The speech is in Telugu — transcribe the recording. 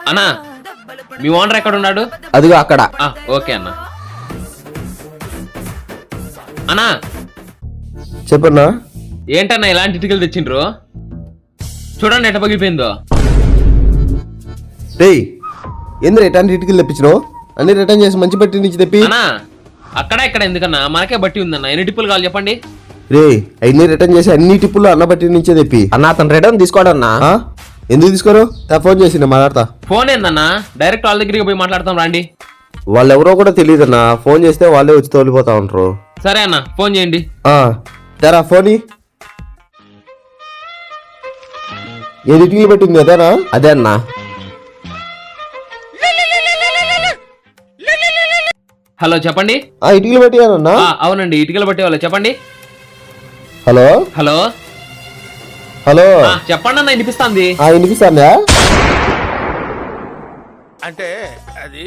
అన్నా మీ ఓనర్ ఎక్కడ ఉన్నాడు? అదిగో అక్కడ. ఓకే అన్న. అన్నా చెప్పన్నా. ఏంటన్నా ఇలాంటి ఇటుకలు తెచ్చిండ్రు? చూడండి ఎట్ట పగిలిపోయిందో. రేయ్ ఏంద్ర ఎట్లాంటి ఇటుకలు తెప్పించినావు? అన్ని రిటర్న్ చేసి మంచి బట్టి నుంచి తెప్పి. అన్నా అక్కడ ఇక్కడ ఎందుకన్నా, మనకే బట్టి ఉందన్న. ఎన్ని టిప్పులు కావాలి చెప్పండి? రే అన్ని రిటర్న్ చేసి అన్ని టిప్పులు అన్న బట్టి నుంచే తెప్పి. అన్న అతను రిటర్న్ తీసుకోడన్నా. ఎందుకు తీసుకోరు? ఫోన్ చేసి నేను మాట్లాడతా. ఫోన్ ఏందన్నా? డైరెక్ట్ వాళ్ళ దగ్గరికి పోయి మాట్లాడతాం రండి. వాళ్ళు ఎవరో కూడా తెలియదన్నా. ఫోన్ చేస్తే వాళ్ళే వచ్చి తోలిపోతా ఉంటారు. సరే అన్న ఫోన్ చేయండి. తెరా ఫోన్. ఏది ఇటుకలు పెట్టింది అదేనా? అదే అన్నా. హలో చెప్పండి. ఇటుకలు పెట్టియానన్నా? అవునండి ఇటుకలు పట్టే వాళ్ళు చెప్పండి. హలో హలో హలో చెప్పండి అన్న, వినిపిస్తాంది. వినిపిస్తాందా? అంటే అది